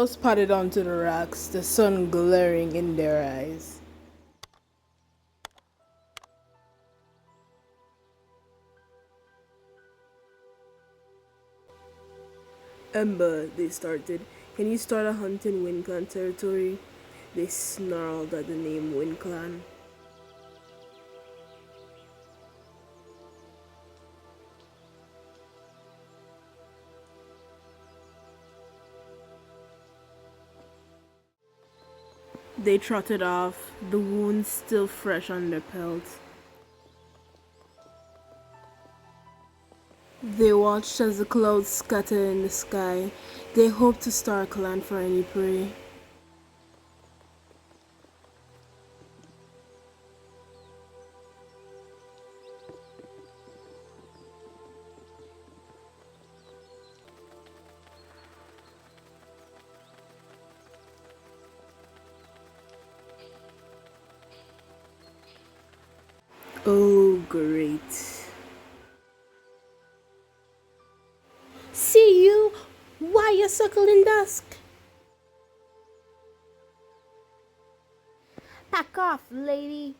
girls padded onto the rocks, the sun glaring in their eyes. Ember, they started. Can you start a hunt in Wind Clan territory? They snarled at the name Wind Clan. They trotted off, the wounds still fresh on their pelts. They watched as the clouds scattered in the sky. They hoped to stalk land for any prey. Oh, great. See you? Why you suckling dusk? Back off, lady.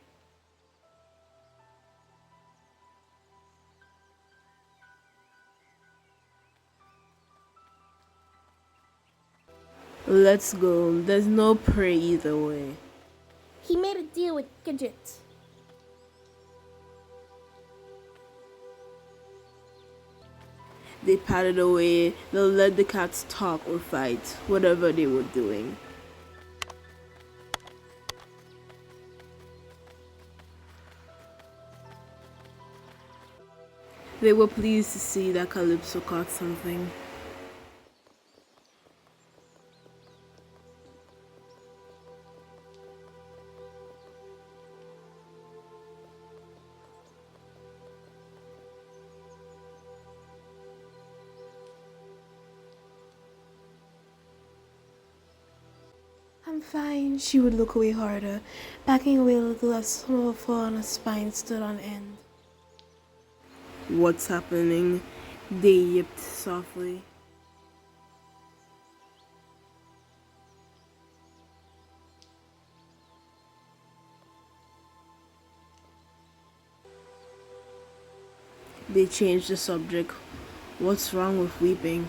Let's go. There's no prey either way. He made a deal with Gidget. They padded away. They'll let the cats talk or fight, whatever they were doing. They were pleased to see that Calypso caught something. I'm fine. She would look away harder, backing away a little as Snowfall on her spine stood on end. What's happening? They yipped softly. They changed the subject. What's wrong with weeping?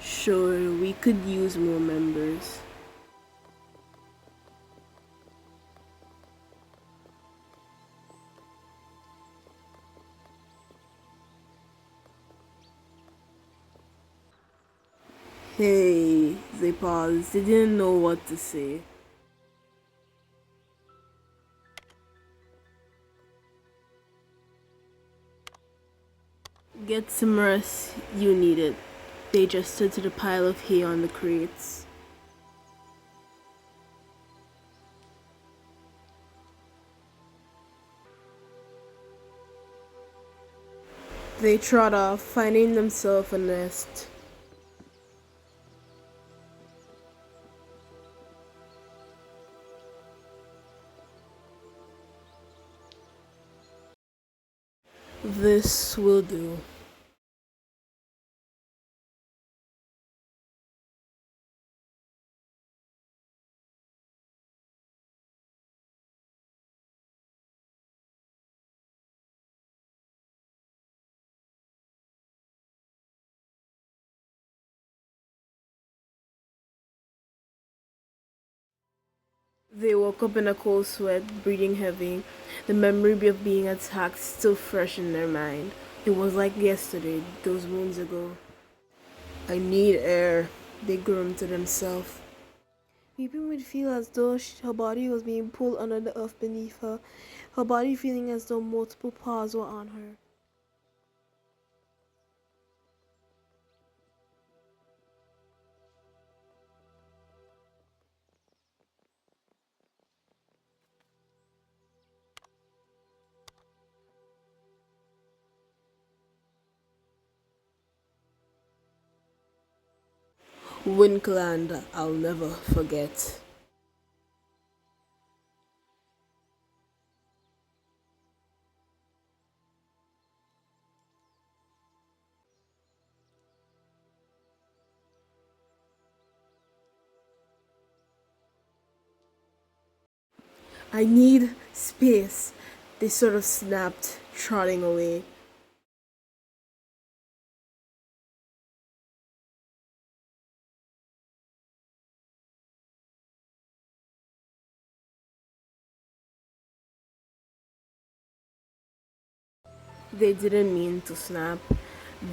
Sure, we could use more members. Hey, they paused. They didn't know what to say. Get some rest. You need it. They gestured to the pile of hay on the crates. They trot off, finding themselves a nest. This will do. They woke up in a cold sweat, breathing heavy, the memory of being attacked still fresh in their mind. It was like yesterday, those moons ago. I need air, they groaned to themselves. Weeping would feel as though her body was being pulled under the earth beneath her, her body feeling as though multiple paws were on her. Winkland, I'll never forget. I need space. They sort of snapped, trotting away. They didn't mean to snap,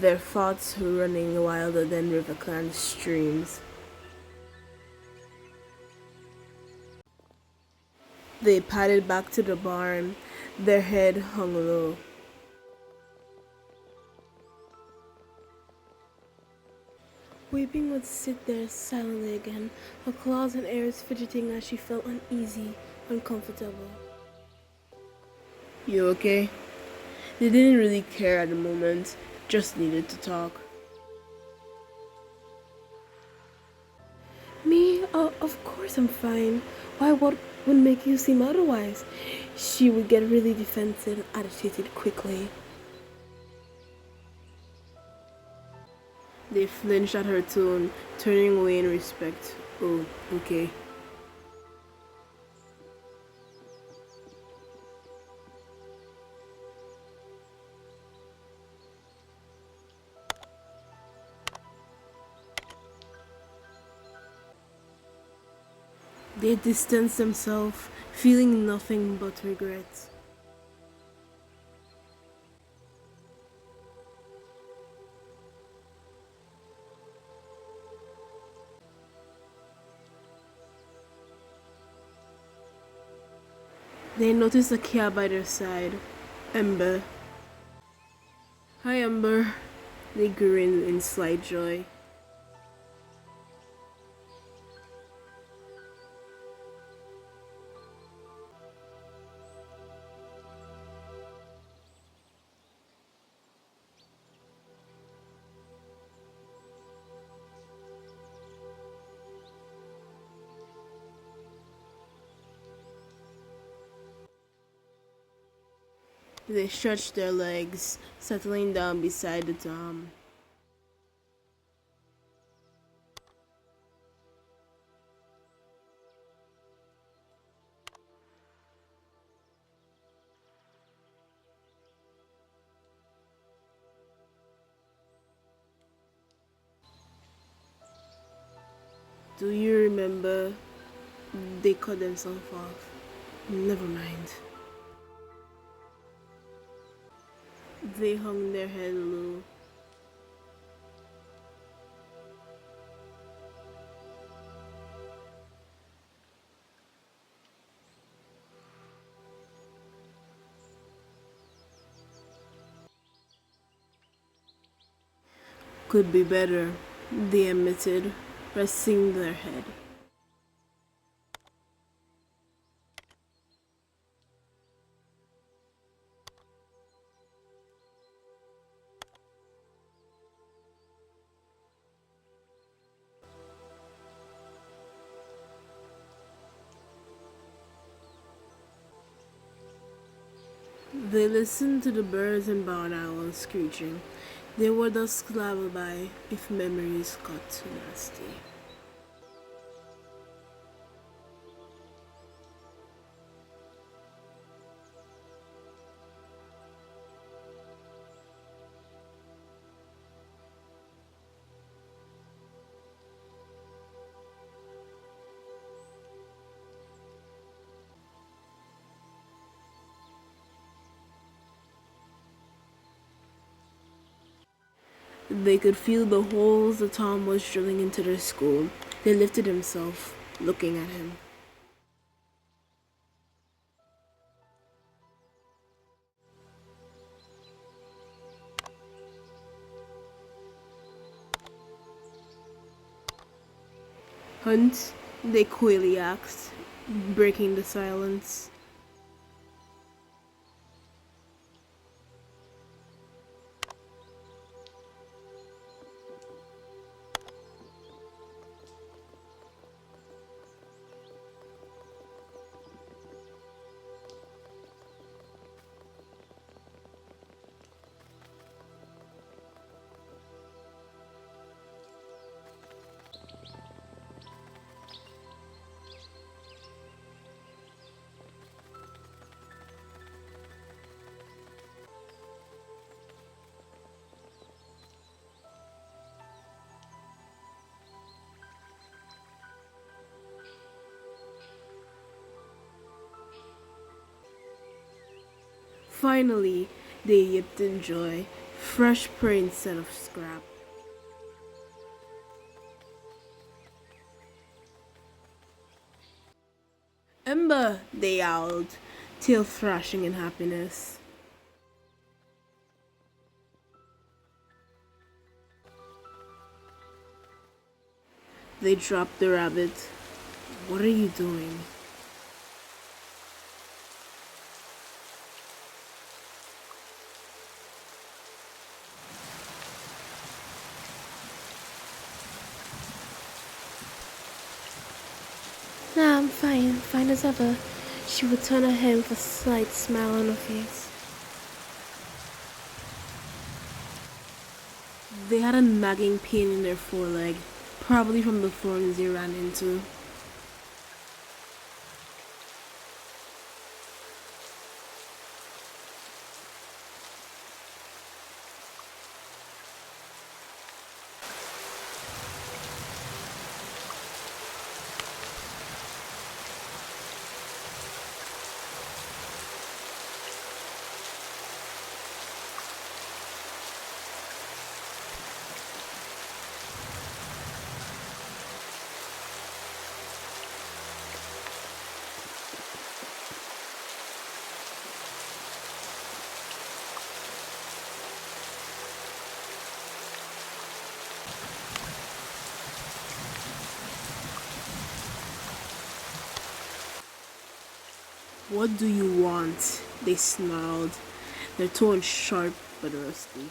their thoughts running wilder than Riverclan streams. They padded back to the barn, their head hung low. Weeping would sit there silently again, her claws and ears fidgeting as she felt uneasy, uncomfortable. You okay? They didn't really care at the moment, just needed to talk. Me? Of course I'm fine. Why, what would make you seem otherwise? She would get really defensive and agitated quickly. They flinched at her tone, turning away in respect. Oh, okay. They distanced themselves, feeling nothing but regret. They noticed a cat by their side. Ember. Hi, Ember. They grinned in slight joy. They stretched their legs, settling down beside the dam. Do you remember? They cut themselves off. Never mind. They hung their head low. Could be better, they admitted, resting their head. They listened to the birds and barn owls screeching. They were dusk's lullaby if memories got too nasty. They could feel the holes the Tom was drilling into their skull. They lifted himself, looking at him. Hunt, they coyly asked, breaking the silence. Finally, they yipped in joy, fresh prey instead of scrap. Ember, they yowled, tail thrashing in happiness. They dropped the rabbit. What are you doing? Nah, I'm fine, fine as ever. She would turn her head with a slight smile on her face. They had a nagging pain in their foreleg, probably from the thorns they ran into. What do you want? They snarled, their tone sharp but rusty.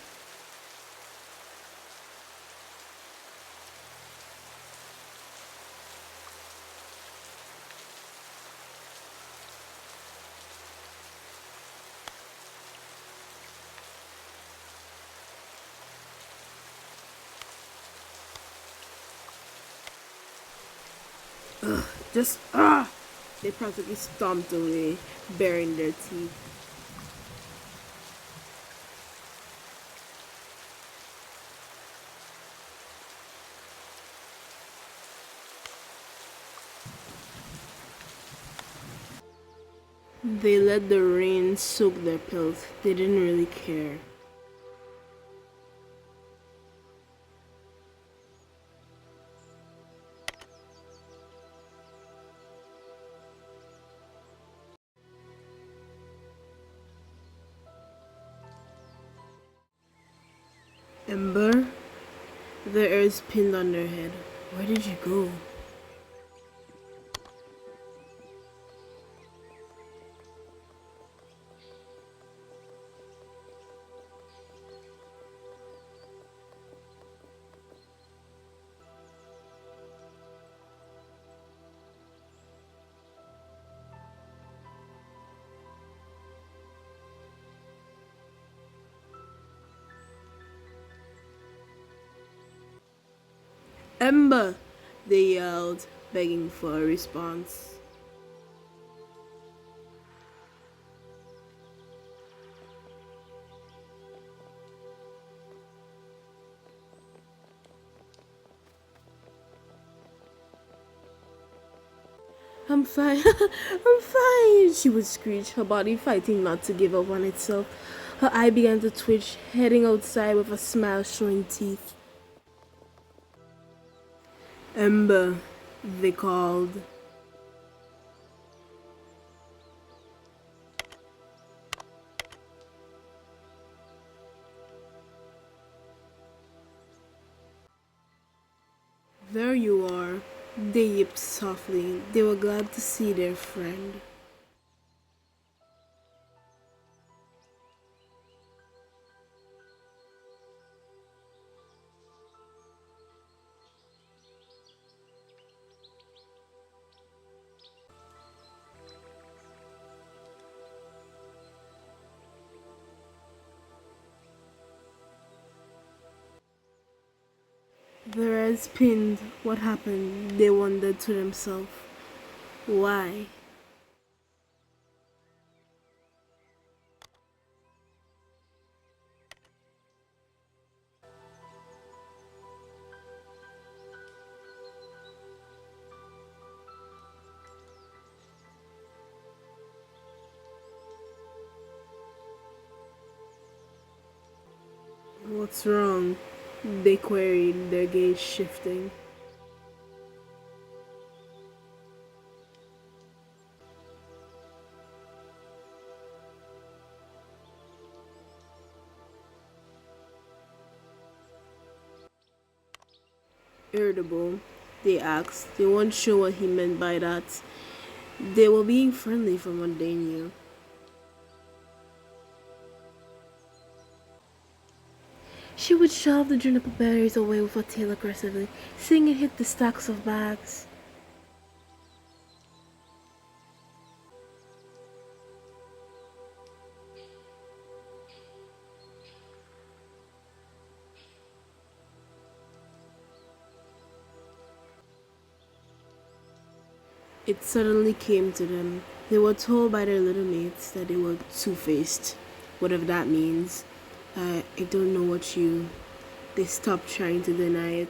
Ugh, just ah! They practically stomped away, baring their teeth. They let the rain soak their pelts. They didn't really care. Ember, their ears pinned on their head. Where did you go? Ember! They yelled, begging for a response. I'm fine, I'm fine, she would screech, her body fighting not to give up on itself. Her eye began to twitch, heading outside with a smile showing teeth. Ember, they called. There you are. They yipped softly. They were glad to see their friend. Their eyes pinned. What happened? They wondered to themselves. Why? What's wrong? They queried, their gaze shifting. Irritable, they asked. They weren't sure what he meant by that. They were being friendly from what they knew. She would shove the juniper berries away with her tail aggressively, seeing it hit the stacks of bags. It suddenly came to them. They were told by their little mates that they were two-faced, whatever that means. I don't know what you... They stopped trying to deny it.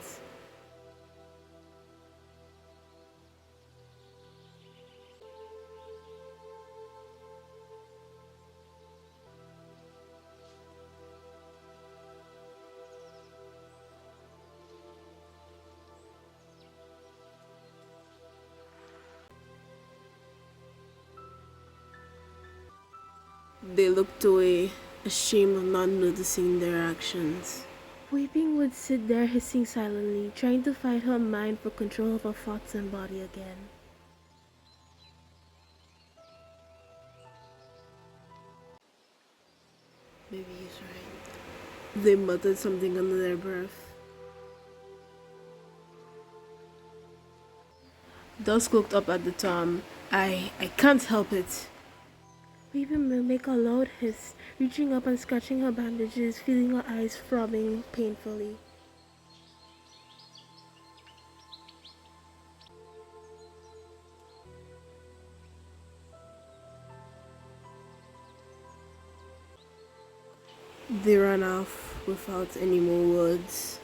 They looked away, ashamed of not noticing their actions. Weeping would sit there hissing silently, trying to fight her mind for control of her thoughts and body again. Maybe he's right. They muttered something under their breath. Dusk looked up at the Tom. I can't help it. Weeping will make a loud hiss, reaching up and scratching her bandages, feeling her eyes throbbing painfully. They ran off without any more words.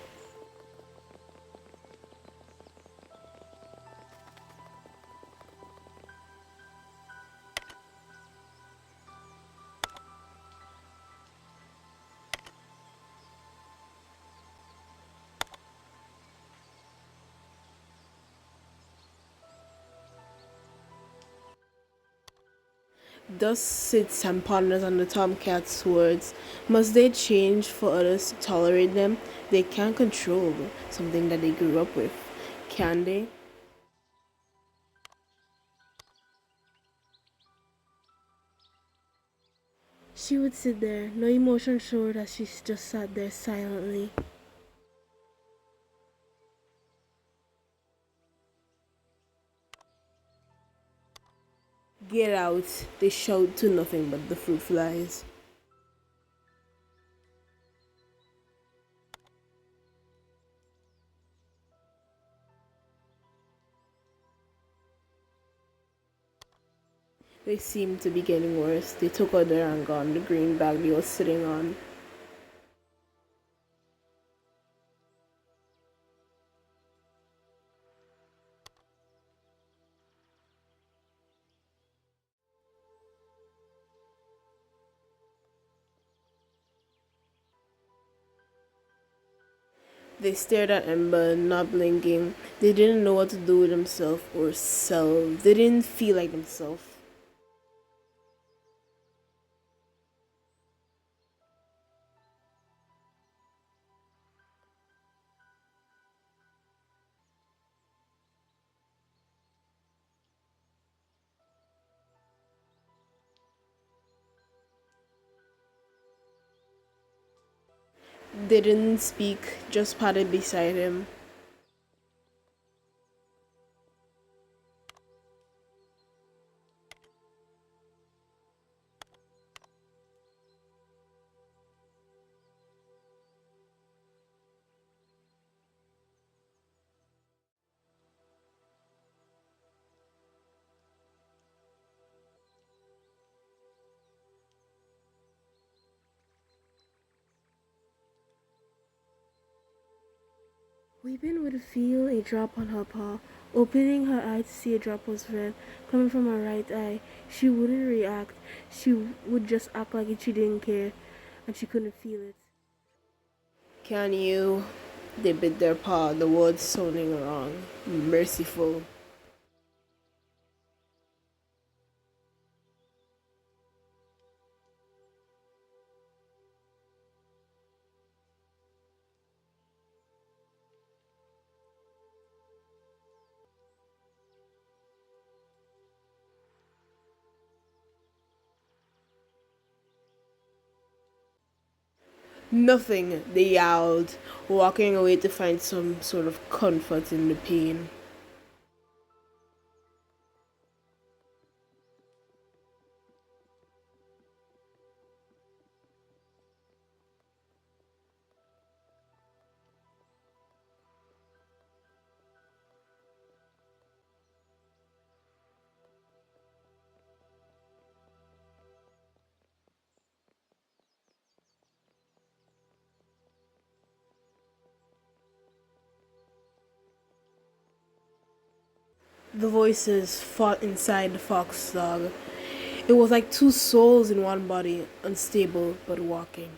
Thus sits and ponders on the tomcat's words. Must they change for others to tolerate them? They can't control something that they grew up with, can they? She would sit there, no emotion showed as she just sat there silently. Get out, they shout to nothing but the fruit flies. They seemed to be getting worse. They took out their anger on the green bag they were sitting on. They stared at Ember, not blinking. They didn't know what to do with themselves or self. They didn't feel like themselves. They didn't speak, just patted beside him. Weeping would feel a drop on her paw. Opening her eye to see a drop was red, coming from her right eye. She wouldn't react. She would just act like she didn't care, and she couldn't feel it. Can you? They bit their paw, the words sounding wrong. Merciful. Nothing, they yowled, walking away to find some sort of comfort in the pain. The voices fought inside the fox dog. It was like two souls in one body, unstable but walking.